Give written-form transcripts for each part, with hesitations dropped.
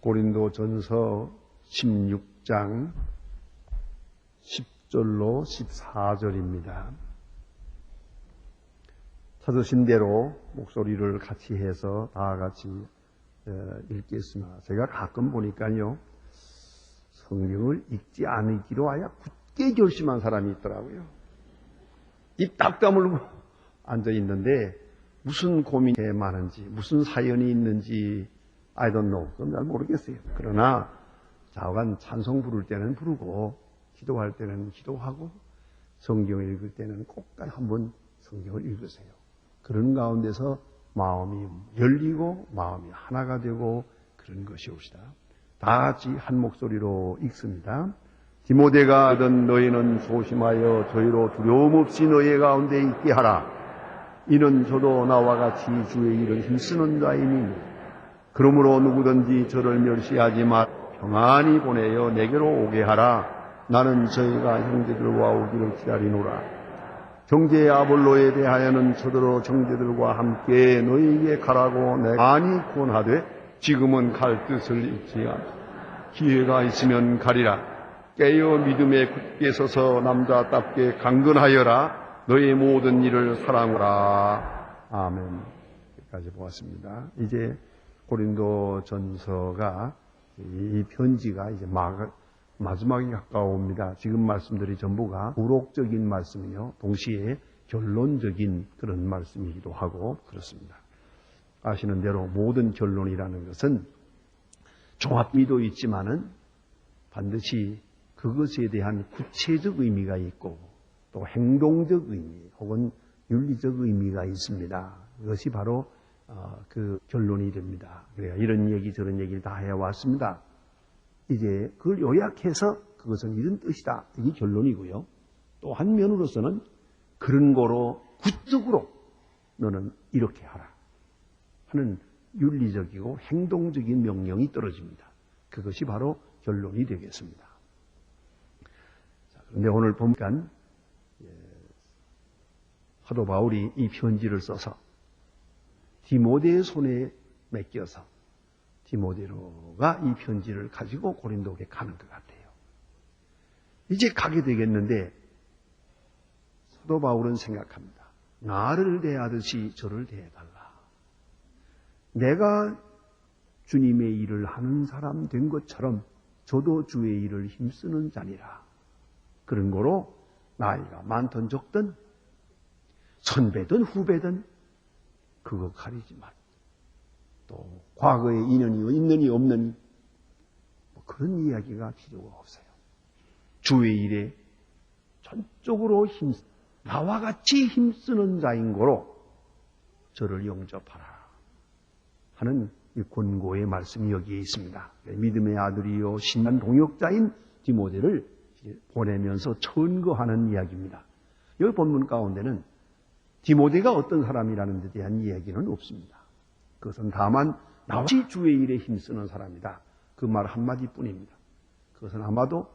고린도전서 16장 10절로 14절입니다. 찾으신 대로 목소리를 같이 해서 다 같이 읽겠습니다. 제가 가끔 보니까요, 성경을 읽지 않기로 하여 굳게 결심한 사람이 있더라고요. 입 딱 다물고 앉아 있는데 무슨 고민이 많은지, 무슨 사연이 있는지 I don't know. 그건 잘 모르겠어요. 그러나 좌우간 찬송 부를 때는 부르고, 기도할 때는 기도하고, 성경을 읽을 때는 꼭 한번 성경을 읽으세요. 그런 가운데서 마음이 열리고 마음이 하나가 되고 그런 것이옵시다. 다 같이 한 목소리로 읽습니다. 디모데가 하던 너희는 소심하여 저희로 두려움 없이 너희 가운데 있게 하라. 이는 저도 나와 같이 주의 일을 힘쓰는 자이니 그러므로 누구든지 저를 멸시하지 마. 평안히 보내어 내게로 오게 하라. 나는 저희가 형제들과 오기를 기다리노라. 형제 아볼로에 대하여는 저더러 형제들과 함께 너희에게 가라고 내가 많이 권하되 지금은 갈 뜻을 잊지 않다. 기회가 있으면 가리라. 깨어 믿음에 굳게 서서 남자답게 강건하여라. 너희 모든 일을 사랑하라. 아멘. 여기까지 보았습니다. 이제 고린도전서가 이 편지가 이제 마지막에 가까워옵니다. 지금 말씀들이 전부가 우록적인 말씀이요, 동시에 결론적인 그런 말씀이기도 하고 그렇습니다. 아시는 대로 모든 결론이라는 것은 종합미도 있지만은 반드시 그것에 대한 구체적 의미가 있고 또 행동적 의미 혹은 윤리적 의미가 있습니다. 그것이 바로 그 결론이 됩니다. 그래야 이런 얘기 저런 얘기를 다 해왔습니다. 이제 그걸 요약해서 그것은 이런 뜻이다. 이게 결론이고요. 또 한 면으로서는 그런 거로 구적으로 너는 이렇게 하라 하는 윤리적이고 행동적인 명령이 떨어집니다. 그것이 바로 결론이 되겠습니다. 그런데 오늘 보니까 사도 바울이 이 편지를 써서 디모데의 손에 맡겨서 디모데로가 이 편지를 가지고 고린도에 가는 것 같아요. 이제 가게 되겠는데 사도 바울은 생각합니다. 나를 대하듯이 저를 대해달라. 내가 주님의 일을 하는 사람 된 것처럼 저도 주의 일을 힘쓰는 자니라. 그런 거로 나이가 많든 적든 선배든 후배든 그거 가리지 마. 또 과거에 인연이 있느니 없느니 그런 이야기가 필요가 없어요. 주의 일에 전적으로 나와 같이 힘쓰는 자인 거로 저를 영접하라 하는 이 권고의 말씀이 여기에 있습니다. 믿음의 아들이요 신한 동역자인 디모데를 보내면서 천거하는 이야기입니다. 여기 본문 가운데는 디모데가 어떤 사람이라는 데 대한 이야기는 없습니다. 그것은 다만 나같이 주의 일에 힘쓰는 사람이다. 그 말 한마디뿐입니다. 그것은 아마도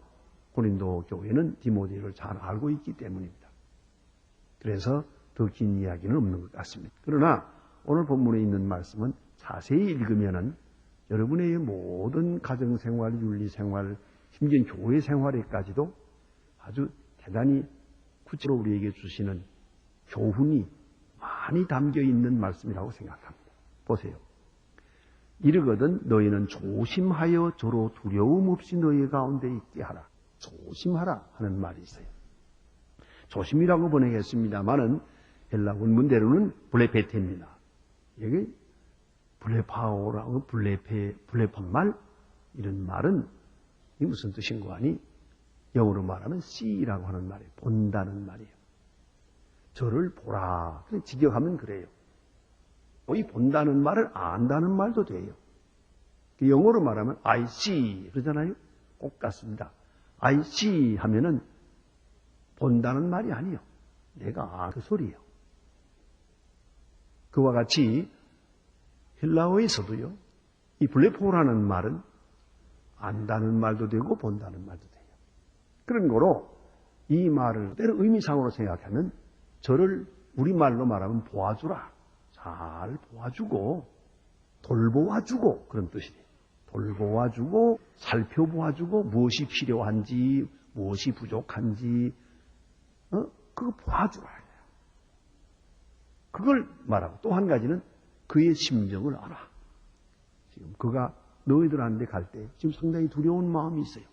고린도 교회는 디모데를 잘 알고 있기 때문입니다. 그래서 더 긴 이야기는 없는 것 같습니다. 그러나 오늘 본문에 있는 말씀은 자세히 읽으면은 여러분의 모든 가정생활, 윤리생활, 심지어 교회 생활에까지도 아주 대단히 구체적으로 우리에게 주시는 교훈이 많이 담겨 있는 말씀이라고 생각합니다. 보세요. 이르거든 너희는 조심하여 저로 두려움 없이 너희 가운데 있게 하라. 조심하라 하는 말이 있어요. 조심이라고 번역했습니다만은 헬라 원문대로는 블레페테입니다. 여기 블레파오라고 블레판 말 이런 말은 이 무슨 뜻인고 하니 영어로 말하면 see라고 하는 말이에요. 본다는 말이에요. 저를 보라. 직역하면 그래요. 이 본다는 말을 안다는 말도 돼요. 영어로 말하면 I see 그러잖아요. 꼭 같습니다. I see 하면은 본다는 말이 아니에요. 내가 그 소리예요. 그와 같이 헬라어에서도요. 이 블레포라는 말은 안다는 말도 되고 본다는 말도 돼요. 그런 거로 이 말을 때로 의미상으로 생각하면 저를 우리말로 말하면 도와주라. 잘 도와주고 돌보아주고 그런 뜻이에요. 돌보아주고 살펴보아주고 무엇이 필요한지 무엇이 부족한지 그거 봐주라. 그걸 말하고 또 한 가지는 그의 심정을 알아. 지금 그가 너희들한테 갈 때 지금 상당히 두려운 마음이 있어요.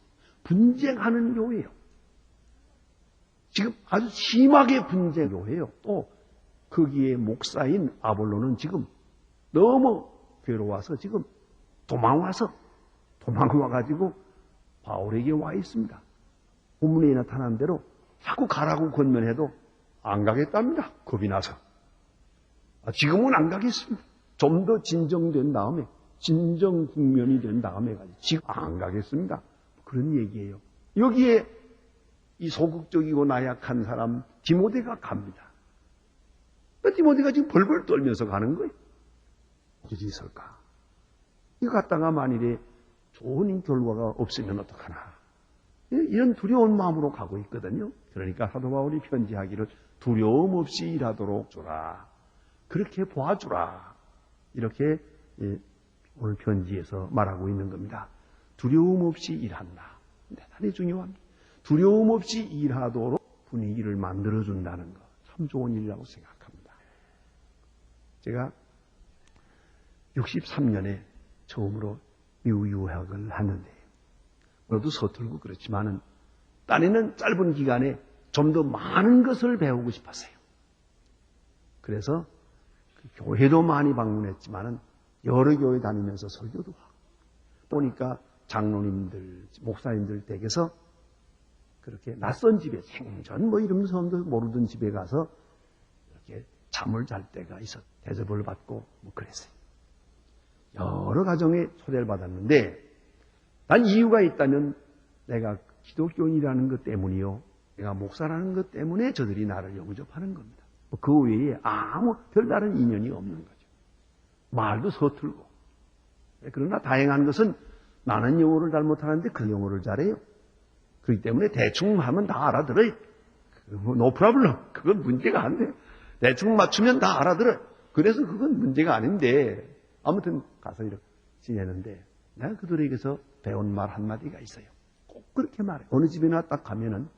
분쟁하는 교회예요. 지금 아주 심하게 분쟁 교회예요. 또 거기에 목사인 아볼로는 지금 너무 괴로워서 지금 도망와가지고 바울에게 와 있습니다. 본문에 나타난 대로 자꾸 가라고 권면해도 안 가겠답니다. 겁이 나서. 지금은 안 가겠습니다. 좀 더 진정된 다음에, 진정 국면이 된 다음에 가지. 지금 안 가겠습니다. 그런 얘기예요. 여기에 이 소극적이고 나약한 사람 디모데가 갑니다. 디모데가 지금 벌벌 떨면서 가는 거예요. 어디 있을까? 이거 갔다가 만일에 좋은 결과가 없으면 어떡하나. 이런 두려운 마음으로 가고 있거든요. 그러니까 사도 바울이 편지하기를 두려움 없이 일하도록 주라. 그렇게 보아주라. 이렇게 오늘 편지에서 말하고 있는 겁니다. 두려움 없이 일한다. 대단히 중요합니다. 두려움 없이 일하도록 분위기를 만들어준다는 것. 참 좋은 일이라고 생각합니다. 제가 63년에 처음으로 미국 유학을 하는데, 저도 서툴고 그렇지만은, 딴에는 짧은 기간에 좀 더 많은 것을 배우고 싶었어요. 그래서 교회도 많이 방문했지만은, 여러 교회 다니면서 설교도 하고, 보니까 장로님들, 목사님들 댁에서 그렇게 낯선 집에 생전 이름 성도 모르던 집에 가서 이렇게 잠을 잘 때가 있어 대접을 받고 그랬어요. 여러 가정에 초대를 받았는데 난 이유가 있다면 내가 기독교인이라는 것 때문이요. 내가 목사라는 것 때문에 저들이 나를 영접하는 겁니다. 그 외에 아무 별다른 인연이 없는 거죠. 말도 서툴고. 그러나 다행한 것은 나는 영어를 잘 못하는데 그 영어를 잘해요. 그렇기 때문에 대충 하면 다 알아들어요. no problem. 그건 문제가 안 돼요. 대충 맞추면 다 알아들어요. 그래서 그건 문제가 아닌데 아무튼 가서 이렇게 지내는데 내가 그들에게서 배운 말 한마디가 있어요. 꼭 그렇게 말해요. 어느 집이나 딱 가면은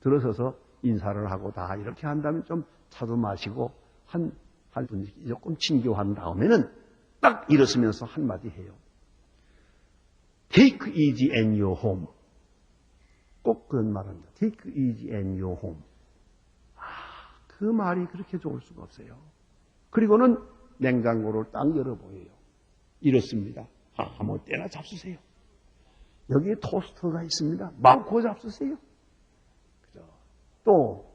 들어서서 인사를 하고 다 이렇게 한 다음에 좀 차도 마시고 한 분씩 조금 친교한 다음에는 딱 일어서면서 한마디 해요. Take easy in your home. 꼭 그런 말합니다. Take easy in your home. 그 말이 그렇게 좋을 수가 없어요. 그리고는 냉장고를 딱 열어보여요. 이렇습니다. 아무 때나 잡수세요. 여기에 토스터가 있습니다. 마음껏 잡수세요. 그죠? 또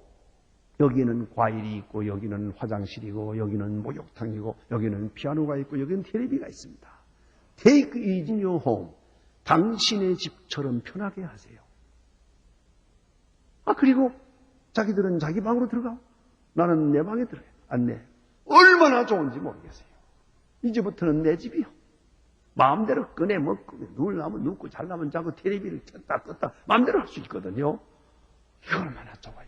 여기는 과일이 있고 여기는 화장실이고 여기는 목욕탕이고 여기는 피아노가 있고 여기는 텔레비가 있습니다. Take easy in your home. 당신의 집처럼 편하게 하세요. 그리고 자기들은 자기 방으로 들어가고 나는 내 방에 들어가요. 안 내. 얼마나 좋은지 모르겠어요. 이제부터는 내 집이요. 마음대로 꺼내 먹고 누우려면 눕고 잘라면 자고 텔레비를 켰다 껐다 마음대로 할 수 있거든요. 이거 얼마나 좋아요.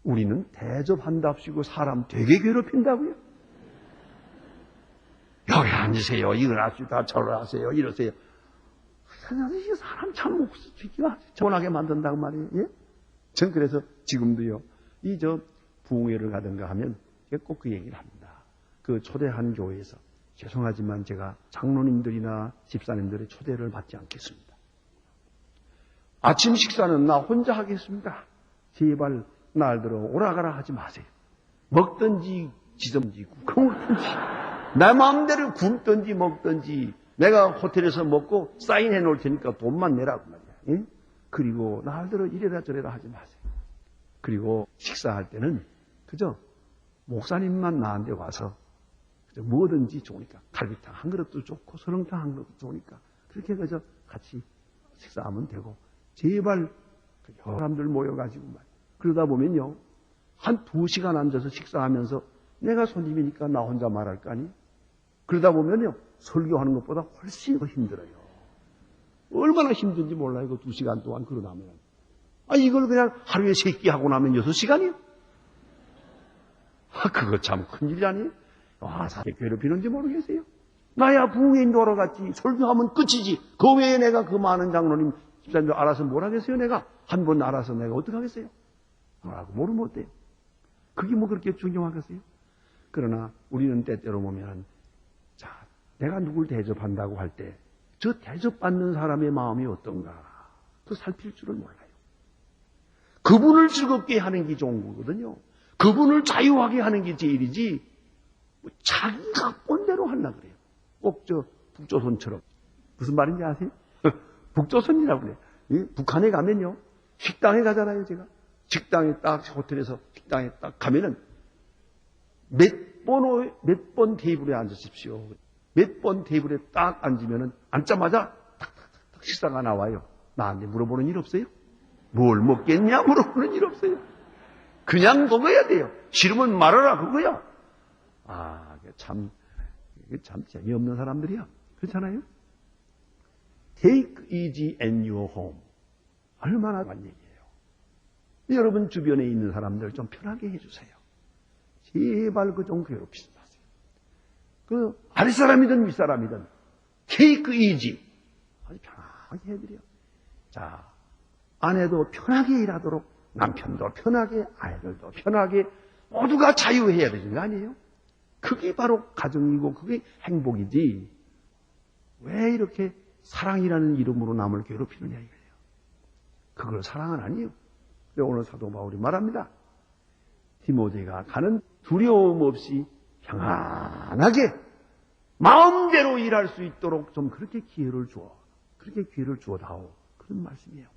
우리는 대접한답시고 사람 되게 괴롭힌다고요. 여기 앉으세요. 이걸 하시다 저를 하세요. 이러세요. 이 사람 참 목소리가 전하게 만든다고 말이에요. 예? 전 그래서 지금도요. 부흥회를 가든가 하면 꼭 그 얘기를 합니다. 그 초대한 교회에서 죄송하지만 제가 장로님들이나 집사님들의 초대를 받지 않겠습니다. 아침 식사는 나 혼자 하겠습니다. 제발 날들어 오라가라 하지 마세요. 먹든지 지든지 먹든지 내 마음대로 굶든지 먹든지 내가 호텔에서 먹고 사인해 놓을 테니까 돈만 내라고 말이야. 예? 그리고 날들어 이래라 저래라 하지 마세요. 그리고 식사할 때는 그저 목사님만 나한테 와서 그저 뭐든지 좋으니까 갈비탕 한 그릇도 좋고 설렁탕 한 그릇도 좋으니까 그렇게 그저 같이 식사하면 되고 제발 여러 사람들 모여가지고 말이야. 그러다 보면요 한 2시간 앉아서 식사하면서 내가 손님이니까 나 혼자 말할 거 아니에요. 그러다 보면요 설교하는 것보다 훨씬 더 힘들어요. 얼마나 힘든지 몰라요. 그 2시간 동안 그러나면. 이걸 그냥 하루에 3끼 하고 나면 6시간이요? 그거 참 큰일 아니에요? 사람 괴롭히는지 모르겠어요. 나야 부흥회 인도하러 갔지. 설교하면 끝이지. 그 외에 내가 그 많은 장로님, 집사님들 알아서 뭘 하겠어요, 내가? 한 번 알아서 내가 어떡하겠어요? 뭐라고 모르면 어때요? 그게 뭐 그렇게 중요하겠어요? 그러나 우리는 때때로 보면, 자, 내가 누굴 대접한다고 할 때, 저 대접받는 사람의 마음이 어떤가, 그 살필 줄을 몰라요. 그분을 즐겁게 하는 게 좋은 거거든요. 그분을 자유하게 하는 게 제일이지, 뭐 자기가 꼰대로 하려고 그래요. 꼭 저 북조선처럼. 무슨 말인지 아세요? 북조선이라고 그래요. 북한에 가면요, 식당에 가잖아요, 제가. 식당에 딱, 호텔에서 식당에 딱 가면은 몇 번 테이블에 앉으십시오. 몇 번 테이블에 딱 앉으면은 앉자마자 탁탁탁 식사가 나와요. 나한테 물어보는 일 없어요? 뭘 먹겠냐 물어보는 일 없어요. 그냥 먹어야 돼요. 싫으면 말하라 그거야. 아, 참 재미없는 사람들이야. 그렇잖아요? Take easy and your home. 얼마나 많은 얘기예요. 여러분 주변에 있는 사람들 좀 편하게 해주세요. 제발 그 좀 괴롭히지 마세요. 그 아랫사람이든 윗사람이든 take easy. 아주 편하게 해드려요. 자, 아내도 편하게 일하도록 남편도 편하게, 아이들도 편하게, 모두가 자유해야 되는 거 아니에요? 그게 바로 가정이고 그게 행복이지. 왜 이렇게 사랑이라는 이름으로 남을 괴롭히느냐 이거예요. 그걸 사랑은 아니에요. 오늘 사도 바울이 말합니다. 디모데가 가는 두려움 없이 평안하게 마음대로 일할 수 있도록 좀 그렇게 기회를 주어다오. 그런 말씀이에요.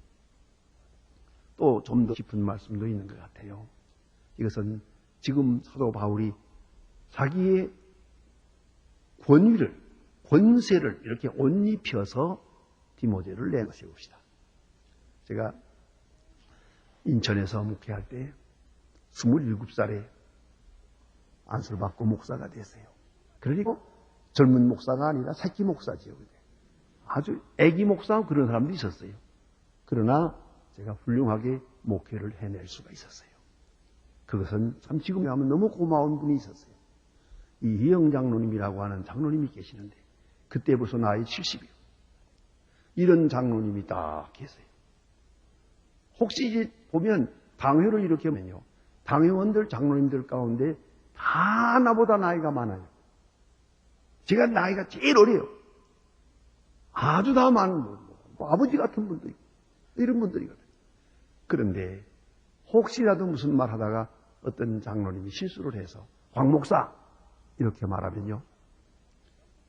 또 좀 더 깊은 말씀도 있는 것 같아요. 이것은 지금 사도 바울이 자기의 권세를 이렇게 옷 입혀서 디모데를 내세웁시다. 제가 인천에서 목회할 때 27살에 안수를 받고 목사가 됐어요. 그러니까 젊은 목사가 아니라 새끼 목사지요. 아주 애기 목사하고 그런 사람도 있었어요. 그러나 제가 훌륭하게 목회를 해낼 수가 있었어요. 그것은 참 지금 하면 너무 고마운 분이 있었어요. 이희영 장로님이라고 하는 장로님이 계시는데 그때 벌써 나이 70이요. 이런 장로님이 딱 계세요. 혹시 이제 보면 당회를 이렇게 하면요. 당회원들, 장로님들 가운데 다 나보다 나이가 많아요. 제가 나이가 제일 어려요. 아주 다 많은 분, 뭐 아버지 같은 분도 있고 이런 분들이거든요. 그런데 혹시라도 무슨 말 하다가 어떤 장로님이 실수를 해서 황 목사 이렇게 말하면요.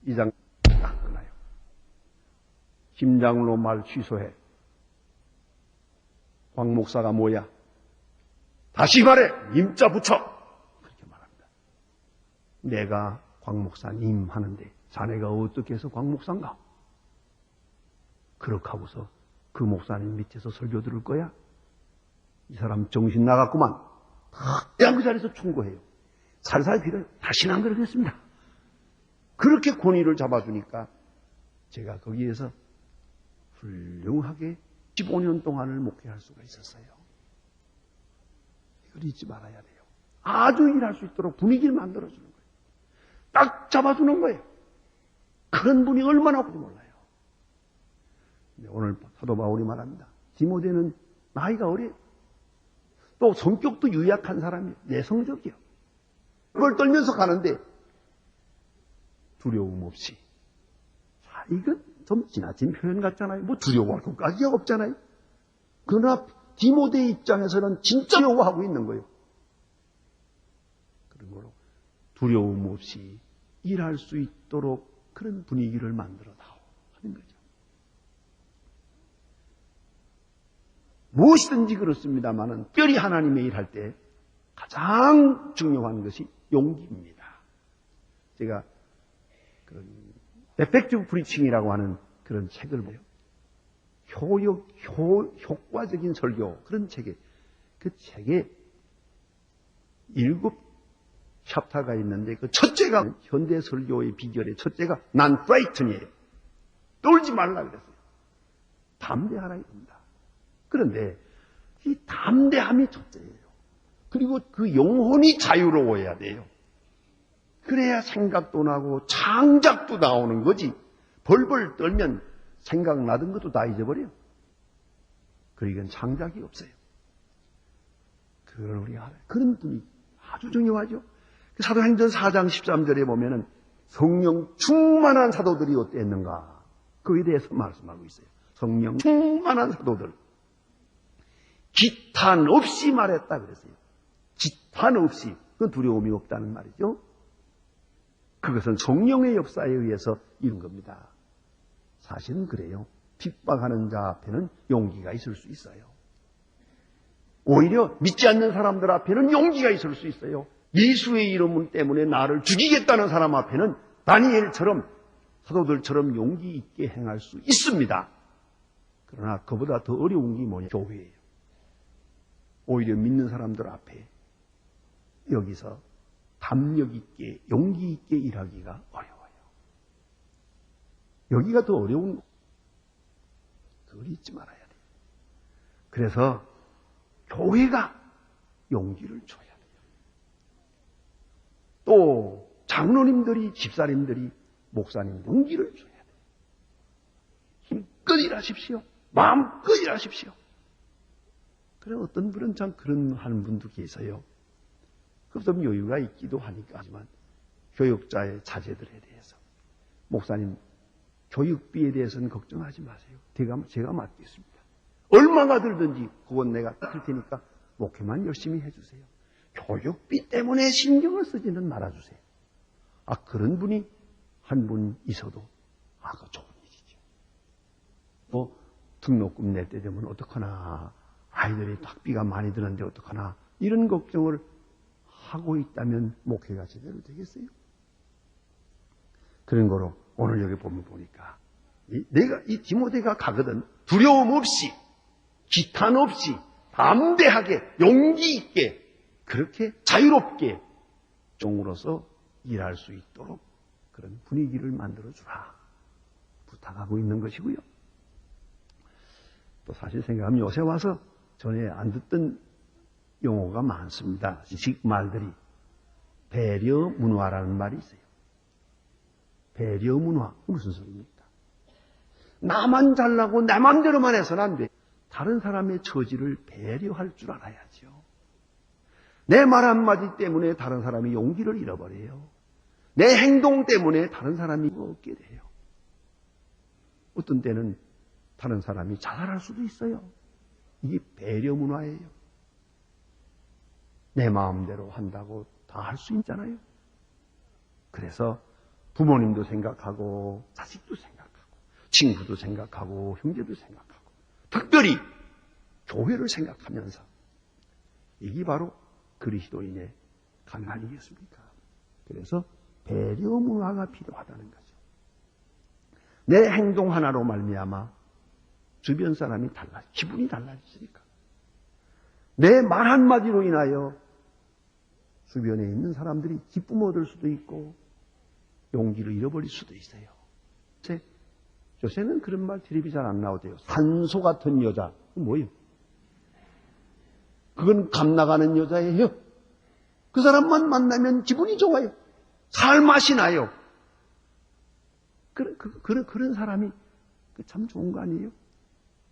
이 장 딱 끊어요. 김 장로 말 취소해. 황 목사가 뭐야? 다시 말해! 임자 붙여! 그렇게 말합니다. 내가 황 목사님 하는데 자네가 어떻게 해서 황 목사인가? 그렇게 하고서 그 목사님 밑에서 설교 들을 거야? 이 사람 정신 나갔구만. 그냥 그 자리에서 충고해요. 살살 빌어요. 다시는 안 그러겠습니다. 그렇게 권위를 잡아주니까 제가 거기에서 훌륭하게 15년 동안을 목회할 수가 있었어요. 이걸 잊지 말아야 돼요. 아주 일할 수 있도록 분위기를 만들어주는 거예요. 딱 잡아주는 거예요. 그런 분이 얼마나 없는지 몰라요. 오늘 사도 바울이 말합니다. 디모데는 나이가 어려요. 또 성격도 유약한 사람이에요. 내성적이요. 그걸 떨면서 가는데 두려움 없이. 자, 이건 좀 지나친 표현 같잖아요. 뭐 두려워할 것까지가 없잖아요. 그러나 디모데 입장에서는 진짜 두려워하고 있는 거예요. 그런 거로 두려움 없이 일할 수 있도록 그런 분위기를 만들어다오 하는 거죠. 무엇이든지 그렇습니다만은 특별히 하나님의 일할 때 가장 중요한 것이 용기입니다. 제가 그런 에펙티브 프리칭이라고 하는 그런 책을 봐요. 효과적인 설교 그런 책에 그 책에 7 챕터가 있는데 그 첫째가 현대 설교의 비결의 첫째가 난 프라이튼이에요. 떨지 말라 그랬어요. 담대하라 이겁니다. 그런데 이 담대함이 첫째예요. 그리고 그 영혼이 자유로워야 돼요. 그래야 생각도 나고 창작도 나오는 거지. 벌벌 떨면 생각나던 것도 다 잊어버려. 그러니까 창작이 없어요. 그걸 우리가 알아요. 그런 분이 아주 중요하죠. 사도행전 4장 13절에 보면은 성령 충만한 사도들이 어땠는가? 그에 대해서 말씀하고 있어요. 성령 충만한 사도들. 기탄 없이 말했다 그랬어요. 기탄 없이. 그건 두려움이 없다는 말이죠. 그것은 성령의 역사에 의해서 이룬 겁니다. 사실은 그래요. 핍박하는 자 앞에는 용기가 있을 수 있어요. 오히려 믿지 않는 사람들 앞에는 용기가 있을 수 있어요. 예수의 이름 때문에 나를 죽이겠다는 사람 앞에는 다니엘처럼 사도들처럼 용기 있게 행할 수 있습니다. 그러나 그보다 더 어려운 게 뭐냐? 교회예요. 오히려 믿는 사람들 앞에 여기서 담력 있게 용기 있게 일하기가 어려워요. 여기가 더 어려운 거. 그걸 잊지 말아야 돼요. 그래서 교회가 용기를 줘야 돼요. 또 장로님들이, 집사님들이, 목사님들 용기를 줘야 돼요. 힘껏 일하십시오. 마음껏 일하십시오. 그래 어떤 분은 참 그런 하는 분도 계세요. 좀 여유가 있기도 하니까 하지만 교육자의 자제들에 대해서 목사님 교육비에 대해서는 걱정하지 마세요. 제가 맡겠습니다. 얼마가 들든지 그건 내가 할 테니까 목회만 열심히 해주세요. 교육비 때문에 신경을 쓰지는 말아주세요. 그런 분이 한 분 있어도 그거 좋은 일이죠. 뭐 등록금 낼 때 되면 어떡하나, 아이들이 학비가 많이 드는데 어떡하나, 이런 걱정을 하고 있다면 목회가 제대로 되겠어요? 그런 거로 오늘 여기 보니까 이 디모데가 가거든 두려움 없이, 기탄 없이, 담대하게, 용기 있게, 그렇게 자유롭게 종으로서 일할 수 있도록 그런 분위기를 만들어주라 부탁하고 있는 것이고요. 또 사실 생각하면 요새 와서 전에 안 듣던 용어가 많습니다. 식 말들이. 배려 문화라는 말이 있어요. 배려 문화. 무슨 소리입니까? 나만 잘나고 내 마음대로만 해서는 안 돼. 다른 사람의 처지를 배려할 줄 알아야죠. 내 말 한마디 때문에 다른 사람이 용기를 잃어버려요. 내 행동 때문에 다른 사람이 얻게 돼요. 어떤 때는 다른 사람이 자살할 수도 있어요. 이게 배려 문화예요. 내 마음대로 한다고 다 할 수 있잖아요. 그래서 부모님도 생각하고 자식도 생각하고 친구도 생각하고 형제도 생각하고 특별히 교회를 생각하면서 이게 바로 그리스도인의 강 아니겠습니까? 그래서 배려 문화가 필요하다는 거죠. 내 행동 하나로 말미암아 주변 사람이 기분이 달라지니까. 내 말 한마디로 인하여 주변에 있는 사람들이 기쁨 얻을 수도 있고 용기를 잃어버릴 수도 있어요. 요새는 그런 말 텔레비 잘 안 나오대요. 산소 같은 여자. 뭐예요? 그건 감 나가는 여자예요. 그 사람만 만나면 기분이 좋아요. 살맛이 나요. 그런 사람이 참 좋은 거 아니에요?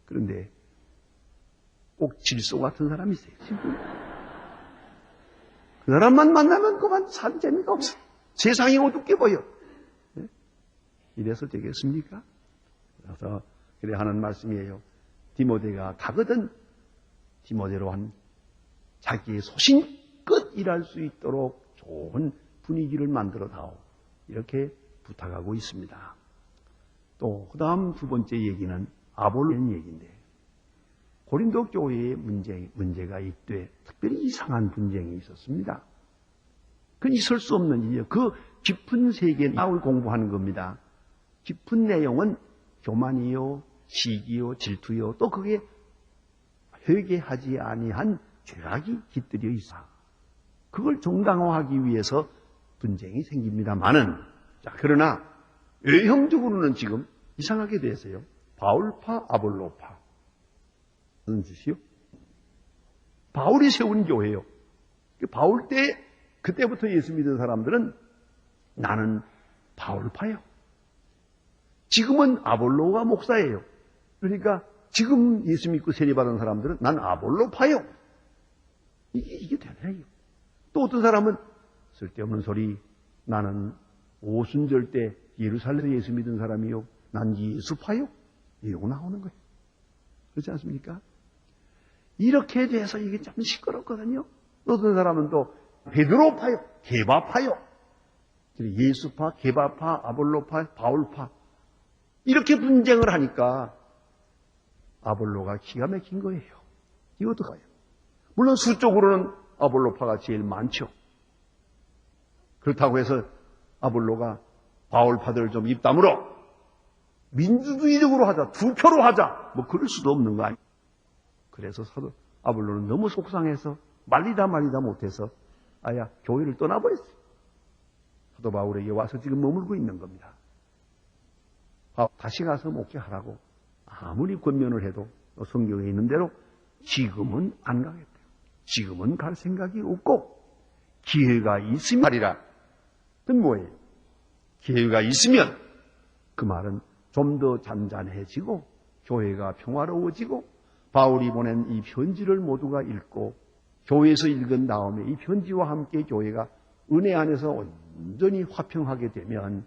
그런데 꼭 질소 같은 사람이 있어요. 그 사람만 만나면 그만 살 재미가 없어. 세상이 어둡게 보여. 네? 이래서 되겠습니까? 그래서 그래 하는 말씀이에요. 디모데가 가거든 디모데로 한 자기의 소신껏 일할 수 있도록 좋은 분위기를 만들어 다오. 이렇게 부탁하고 있습니다. 또 그 다음 두 번째 얘기는 아볼로의 얘기인데 고린도 교회의 문제가 있되 특별히 이상한 분쟁이 있었습니다. 그건 있을 수 없는 일이에요. 그 깊은 세계를 공부하는 겁니다. 깊은 내용은 교만이요, 시기요, 질투요, 또 그게 회개하지 아니한 죄악이 깃들여 있어. 그걸 정당화하기 위해서 분쟁이 생깁니다만은, 그러나 외형적으로는 지금 이상하게 됐어요. 바울파, 아볼로파. 무슨 뜻이요? 바울이 세운 교회요. 바울 때, 그때부터 예수 믿은 사람들은 나는 바울파요. 지금은 아볼로가 목사예요. 그러니까 지금 예수 믿고 세례받은 사람들은 난 아볼로파요. 이게 되나요? 또 어떤 사람은 쓸데없는 소리, 나는 오순절 때 예루살렘에 예수 믿은 사람이요. 난 예수파요. 이러고 나오는 거예요. 그렇지 않습니까? 이렇게 돼서 이게 참 시끄럽거든요. 어떤 사람은 또 베드로파요. 게바파요. 예수파, 게바파, 아볼로파, 바울파. 이렇게 분쟁을 하니까 아볼로가 기가 막힌 거예요. 이거 어떡해요? 물론 수적으로는 아볼로파가 제일 많죠. 그렇다고 해서 아볼로가 바울파들을 좀 입 다물어 민주주의적으로 하자, 투표로 하자, 뭐 그럴 수도 없는 거 아니에요. 그래서 사도 아볼로는 너무 속상해서 말리다 못해서 아야 교회를 떠나버렸어요. 사도 바울에게 와서 지금 머물고 있는 겁니다. 다시 가서 목회하라고 아무리 권면을 해도 성경에 있는 대로 지금은 안 가겠대요. 지금은 갈 생각이 없고 기회가 있으면 하리라. 그건 뭐예요? 기회가 있으면 그 말은 좀 더 잔잔해지고 교회가 평화로워지고 바울이 보낸 이 편지를 모두가 읽고 교회에서 읽은 다음에 이 편지와 함께 교회가 은혜 안에서 온전히 화평하게 되면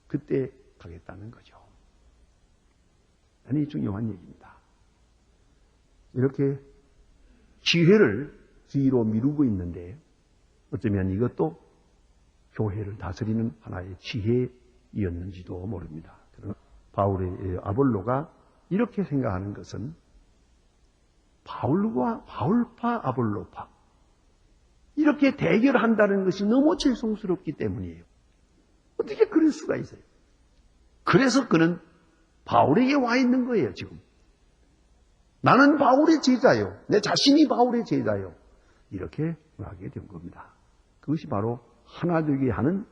그때 가겠다는 거죠. 아니 중요한 얘기입니다. 이렇게 기회를 뒤로 미루고 있는데 어쩌면 이것도 교회를 다스리는 하나의 지혜였는지도 모릅니다. 바울의 아볼로가 이렇게 생각하는 것은 바울파, 아볼로파 이렇게 대결한다는 것이 너무 죄송스럽기 때문이에요. 어떻게 그럴 수가 있어요? 그래서 그는 바울에게 와 있는 거예요, 지금. 나는 바울의 제자요. 내 자신이 바울의 제자요. 이렇게 하게 된 겁니다. 그것이 바로 하나 되게 하는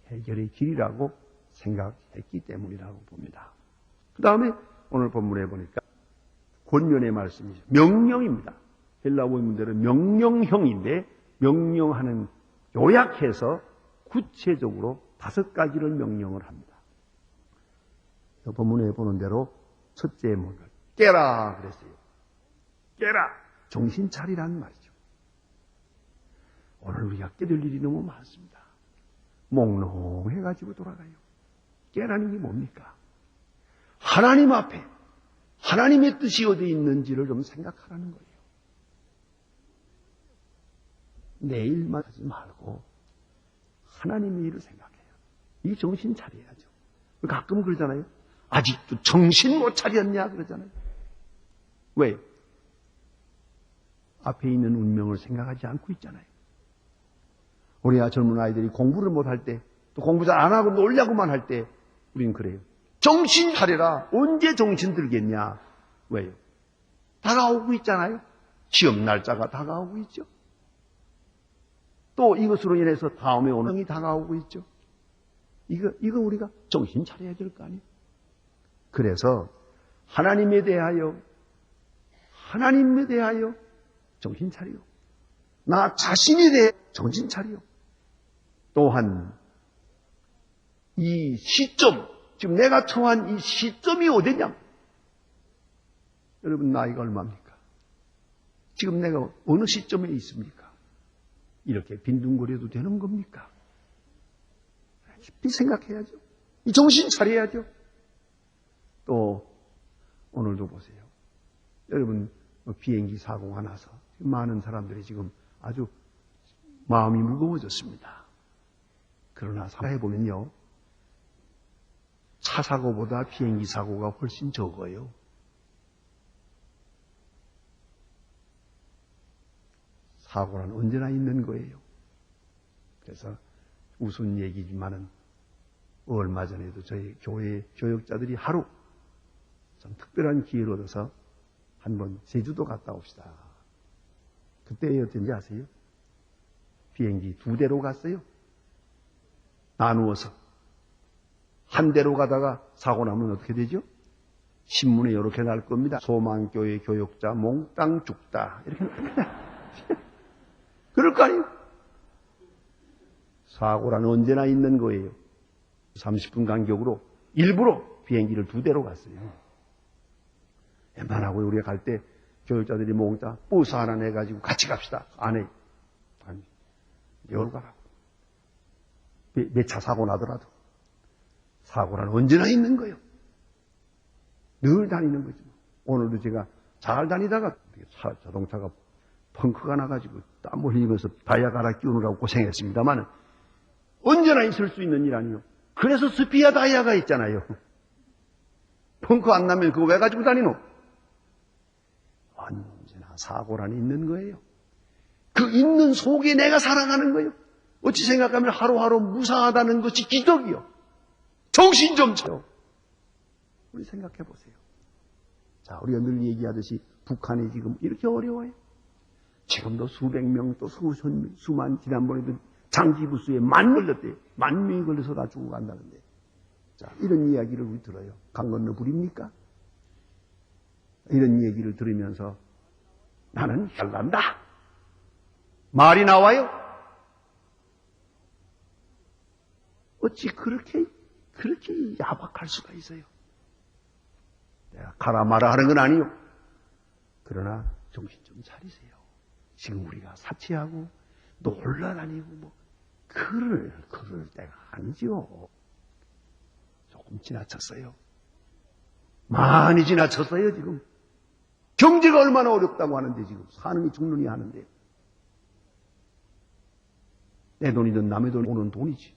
해결의 길이라고 생각했기 때문이라고 봅니다. 그 다음에 오늘 본문에 보니까 권면의 말씀이죠. 명령입니다. 헬라 원문대로 명령형인데 명령하는 요약해서 구체적으로 5가지를 명령을 합니다. 본문에 보는 대로 첫째 문을 깨라 그랬어요. 깨라. 정신 차리라는 말이죠. 오늘 우리가 깨들 일이 너무 많습니다. 몽롱해가지고 돌아가요. 깨라는 게 뭡니까? 하나님 앞에 하나님의 뜻이 어디 있는지를 좀 생각하라는 거예요. 내 일만 하지 말고 하나님의 일을 생각해요. 이 정신 차려야죠. 가끔 그러잖아요. 아직도 정신 못 차렸냐 그러잖아요. 왜? 앞에 있는 운명을 생각하지 않고 있잖아요. 우리 젊은 아이들이 공부를 못할 때, 또 공부 잘 안 하고 놀려고만 할 때 우리는 그래요. 정신 차려라. 언제 정신 들겠냐? 왜요? 다가오고 있잖아요. 시험 날짜가 다가오고 있죠. 또 이것으로 인해서 다음에 오는 형이 다가오고 있죠. 이거 우리가 정신 차려야 될 거 아니에요. 그래서 하나님에 대하여 정신 차려. 나 자신에 대해 정신 차려. 또한 이 시점, 지금 내가 처한 이 시점이 어디냐? 여러분 나이가 얼마입니까? 지금 내가 어느 시점에 있습니까? 이렇게 빈둥거려도 되는 겁니까? 깊이 생각해야죠. 이 정신 차려야죠. 또 오늘도 보세요. 여러분 비행기 사고가 나서 많은 사람들이 지금 아주 마음이 무거워졌습니다. 그러나 생각해보면요. 차 사고보다 비행기 사고가 훨씬 적어요. 사고는 언제나 있는 거예요. 그래서 우스운 얘기지만은 얼마 전에도 저희 교회 교역자들이 하루 좀 특별한 기회를 얻어서 한번 제주도 갔다 옵시다. 그때 어쩐지 아세요? 비행기 2대로 갔어요. 나누어서. 한 대로 가다가 사고 나면 어떻게 되죠? 신문에 이렇게 날 겁니다. 소망교회 교역자 몽땅 죽다. 이렇게 납니다. 그럴 거 아니에요? 사고라는 언제나 있는 거예요. 30분 간격으로 일부러 비행기를 2대로 갔어요. 웬만하고 우리가 갈 때 교육자들이 몽자 버스 하나 내가지고 같이 갑시다. 안에 여러 가라고. 몇 차 사고 나더라도 사고라는 언제나 있는 거예요. 늘 다니는 거죠. 오늘도 제가 잘 다니다가 자동차가 펑크가 나가지고 땀 흘리면서 다이아 갈아 끼우느라고 고생했습니다만 언제나 있을 수 있는 일 아니요. 그래서 스피아 다이아가 있잖아요. 펑크 안 나면 그거 왜 가지고 다니노? 언제나 사고란이 있는 거예요. 그 있는 속에 내가 살아가는 거예요. 어찌 생각하면 하루하루 무사하다는 것이 기적이요. 정신 좀 차려. 우리 생각해 보세요. 자, 우리가 늘 얘기하듯이 북한이 지금 이렇게 어려워요. 지금도 수백 명 또 수만 지난번에도 장기부수에 만 걸렸대요. 10,000명이 걸려서 다 죽어간다는데. 자, 이런 이야기를 우리 들어요. 강 건너 불입니까? 이런 얘기를 들으면서 나는 혈난다. 말이 나와요? 어찌 그렇게 야박할 수가 있어요? 내가 가라 마라 하는 건 아니요. 그러나 정신 좀 차리세요. 지금 우리가 사치하고 놀라다니고 그럴 때가 아니죠. 조금 지나쳤어요. 많이 지나쳤어요, 지금. 경제가 얼마나 어렵다고 하는데 지금 사느니 죽느니 하는데. 내 돈이든 남의 돈 오는 돈이지.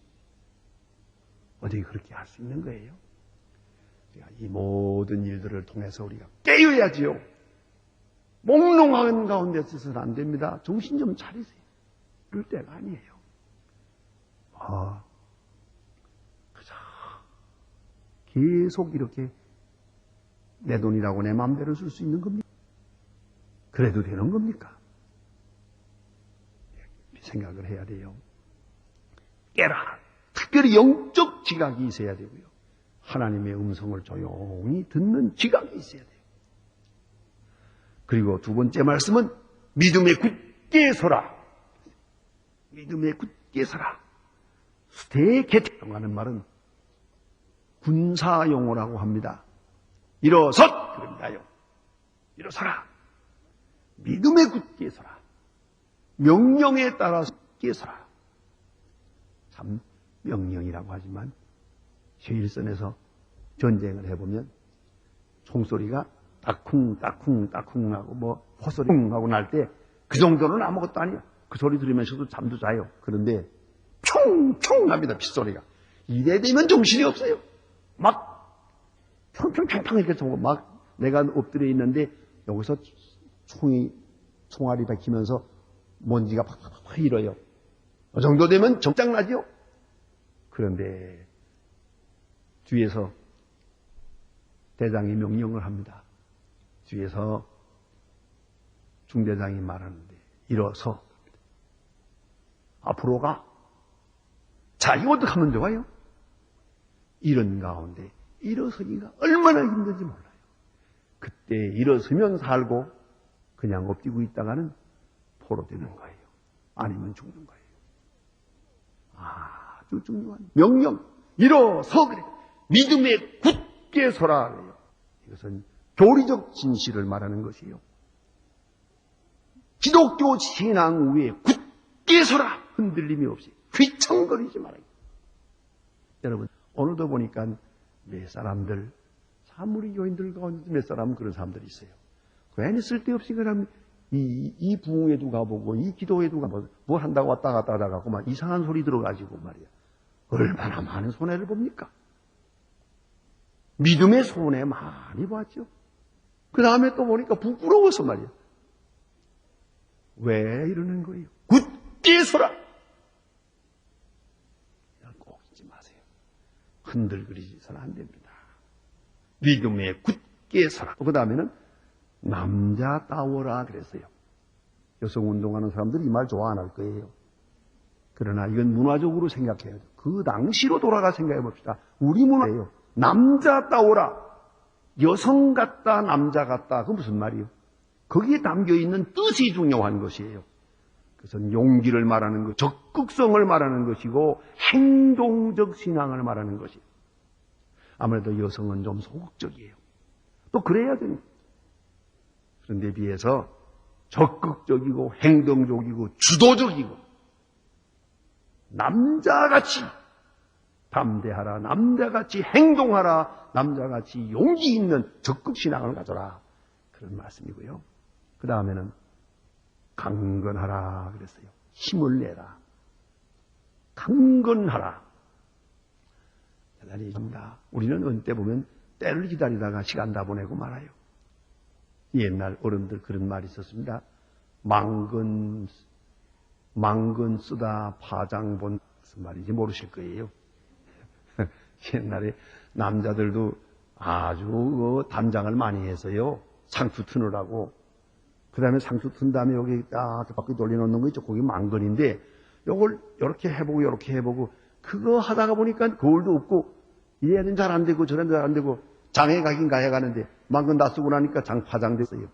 어떻게 그렇게 할 수 있는 거예요? 이 모든 일들을 통해서 우리가 깨어야지요. 몽롱한 가운데 있어서는 안 됩니다. 정신 좀 차리세요. 그럴 때가 아니에요. 그저 계속 이렇게 내 돈이라고 내 마음대로 쓸 수 있는 겁니까? 그래도 되는 겁니까? 생각을 해야 돼요. 깨라. 특별히 영적 지각이 있어야 되고요. 하나님의 음성을 조용히 듣는 지각이 있어야 돼요. 그리고 두 번째 말씀은 믿음에 굳게 서라. 믿음에 굳게 서라. 스테케트라고 하는 말은 군사용어라고 합니다. 일어섰! 그럽니다요. 일어서라. 믿음에 굳게 서라. 명령에 따라서 굳게 서라. 참 명령이라고 하지만 현일선에서 전쟁을 해보면 총소리가 따쿵 따쿵 따쿵 하고 호소리 하고 날 때 그 정도는 아무것도 아니야. 그 소리 들으면서도 잠도 자요. 그런데 총총 납니다. 핏소리가. 이래 되면 정신이 없어요. 막 팡팡팡팡 이렇게 정고 막 내가 엎드려 있는데 여기서 총알이 박히면서 먼지가 팍팍팍 일어요. 그 정도 되면 정장나죠. 그런데 뒤에서 대장이 명령을 합니다. 뒤에서 중대장이 말하는데 일어서 앞으로 가. 자, 이거 어떻게 하면 좋아요? 이런 가운데 일어서기가 얼마나 힘든지 몰라요. 그때 일어서면 살고 그냥 엎드리고 있다가는 포로되는 거예요. 아니면 죽는 거예요. 아주 중요한 명령. 일어서 그래. 믿음에 굳게 서라 그래요. 이것은 교리적 진실을 말하는 것이에요. 기독교 신앙 위에 굳게 서라. 흔들림이 없이 휘청거리지 말아요. 여러분 오늘도 보니까 몇 사람들 참 우리 교인들 가운데 몇 사람은 그런 사람들이 있어요. 괜히 쓸데없이 그러면 이 부흥회도 가보고 이 기도회도 가보고 뭘 한다고 왔다 갔다 하다가 막 이상한 소리 들어가지고 말이야. 얼마나 많은 손해를 봅니까? 믿음의 손해 많이 봤죠. 그 다음에 또 보니까 부끄러워서 말이야. 왜 이러는 거예요? 굳게 서라. 이런 꼭 잊지 마세요. 흔들거리지서는 안 됩니다. 믿음에 굳게 서라. 그 다음에는 남자다워라 그랬어요. 여성운동하는 사람들이 이 말 좋아 안 할 거예요. 그러나 이건 문화적으로 생각해야 돼요. 그 당시로 돌아가 생각해 봅시다. 우리 문화예요. 남자다워라. 여성 같다, 남자 같다. 그 무슨 말이에요? 거기에 담겨 있는 뜻이 중요한 것이에요. 그것은 용기를 말하는 것, 적극성을 말하는 것이고 행동적 신앙을 말하는 것이에요. 아무래도 여성은 좀 소극적이에요. 또 그래야 됩니다. 그런데 비해서 적극적이고 행동적이고 주도적이고 남자같이 담대하라, 남자같이 행동하라, 남자같이 용기 있는 적극 신앙을 가져라. 그런 말씀이고요. 그 다음에는 강건하라 그랬어요. 힘을 내라. 강건하라. 대단히 니다 우리는 어느 때 보면 때를 기다리다가 시간 다 보내고 말아요. 옛날 어른들 그런 말이 있었습니다. 망건 쓰다 파장 본, 무슨 말인지 모르실 거예요. 옛날에 남자들도 아주 단장을 많이 해서요. 상추 트느라고. 그 다음에 상추 튼 다음에 여기 딱 바퀴 돌려놓는 거 있죠. 거기 망건인데 요걸 요렇게 해보고 요렇게 해보고 그거 하다가 보니까 거울도 없고 얘는 잘 안 되고 저는 잘 안 되고 장에 가긴 가야 가는데 망건 다 쓰고 나니까 장 파장됐어요.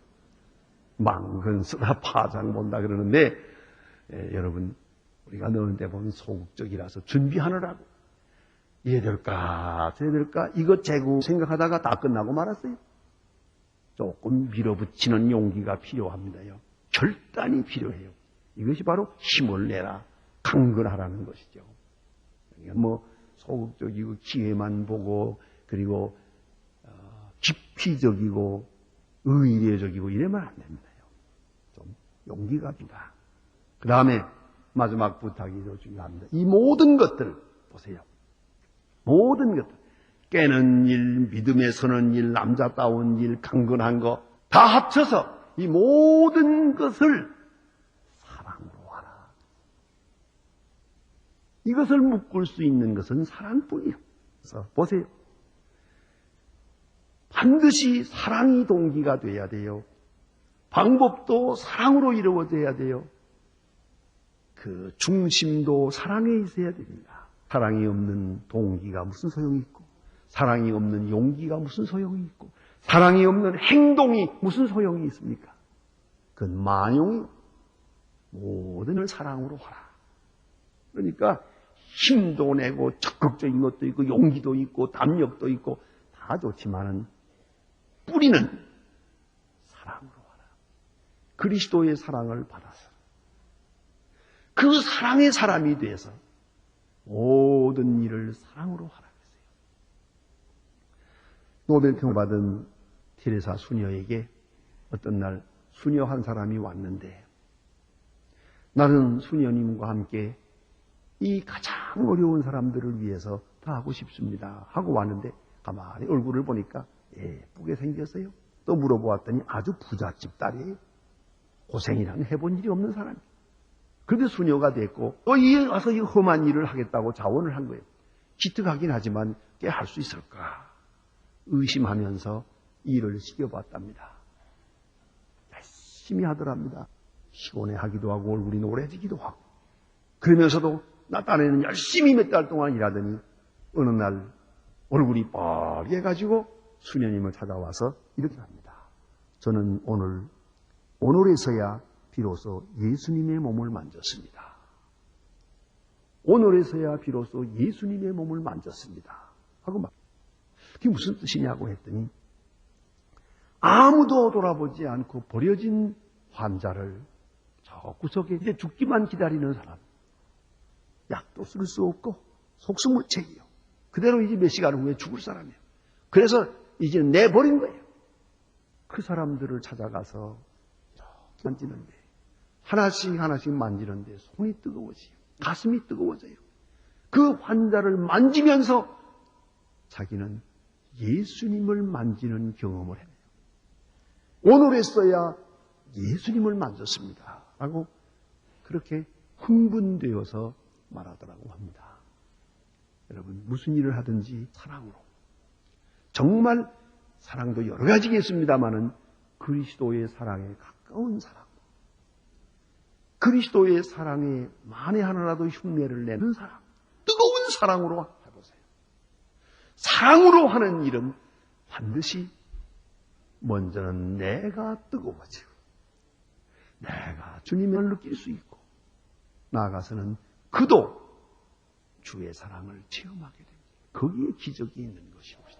망건 쓰다 파장 본다 그러는데 여러분 우리가 넣는데 보면 소극적이라서 준비하느라고 이래 될까 저래 될까 이것 재고 생각하다가 다 끝나고 말았어요. 조금 밀어붙이는 용기가 필요합니다요. 결단이 필요해요. 이것이 바로 힘을 내라, 강건하라는 것이죠. 뭐 소극적이고 기회만 보고 그리고 기피적이고 의례적이고 이러면 안 됩니다요. 좀 용기가 필요하다. 그 다음에 마지막 부탁이 더 중요합니다. 이 모든 것들 보세요. 모든 것들. 깨는 일, 믿음에 서는 일, 남자다운 일, 강건한 거 다 합쳐서 이 모든 것을 사랑으로 하라. 이것을 묶을 수 있는 것은 사랑뿐이에요. 그래서 보세요. 반드시 사랑이 동기가 돼야 돼요. 방법도 사랑으로 이루어져야 돼요. 그 중심도 사랑에 있어야 됩니다. 사랑이 없는 동기가 무슨 소용이 있고 사랑이 없는 용기가 무슨 소용이 있고 사랑이 없는 행동이 무슨 소용이 있습니까? 그건 만용이 모든 걸 사랑으로 하라. 그러니까 힘도 내고 적극적인 것도 있고 용기도 있고 담력도 있고 다 좋지만은 뿌리는 사랑으로 하라. 그리스도의 사랑을 받아서 그 사랑의 사람이 돼서 모든 일을 사랑으로 하라. 노벨평을 받은 테레사 수녀에게 어떤 날 수녀 한 사람이 왔는데 나는 수녀님과 함께 이 가장 어려운 사람들을 위해서 다 하고 싶습니다 하고 왔는데 가만히 얼굴을 보니까 예쁘게 생겼어요. 또 물어보았더니 아주 부잣집 딸이에요. 고생이랑 해본 일이 없는 사람이에요. 그런데 수녀가 됐고 또 이 와서 이 험한 일을 하겠다고 자원을 한 거예요. 기특하긴 하지만 꽤 할 수 있을까 의심하면서 일을 시켜봤답니다. 열심히 하더랍니다. 피곤해하기도 하고 얼굴이 노래지기도 하고 그러면서도 나 딴에는 열심히 몇 달 동안 일하더니 어느 날 얼굴이 뻘개가지고 수녀님을 찾아와서 이렇게 합니다. 저는 오늘에서야 비로소 예수님의 몸을 만졌습니다. 오늘에서야 비로소 예수님의 몸을 만졌습니다. 하고 막 그게 무슨 뜻이냐고 했더니 아무도 돌아보지 않고 버려진 환자를 저 구석에 이제 죽기만 기다리는 사람. 약도 쓸 수 없고 속수무책이요. 그대로 이제 몇 시간 후에 죽을 사람이에요. 그래서 이제 내버린 거예요. 그 사람들을 찾아가서 만지는데 하나씩 만지는데 손이 뜨거워져요. 가슴이 뜨거워져요. 그 환자를 만지면서 자기는 예수님을 만지는 경험을 해요. 오늘에서야 예수님을 만졌습니다. 라고 그렇게 흥분되어서 말하더라고 합니다. 여러분 무슨 일을 하든지 사랑으로. 정말 사랑도 여러 가지겠습니다마는 그리스도의 사랑에 가까운 사랑. 그리스도의 사랑에 만에 하나라도 흉내를 내는 사랑. 뜨거운 사랑으로 해보세요. 사랑으로 하는 일은 반드시 먼저는 내가 뜨거워지고 내가 주님을 느낄 수 있고 나아가서는 그도 주의 사랑을 체험하게 됩니다. 거기에 기적이 있는 것입니다.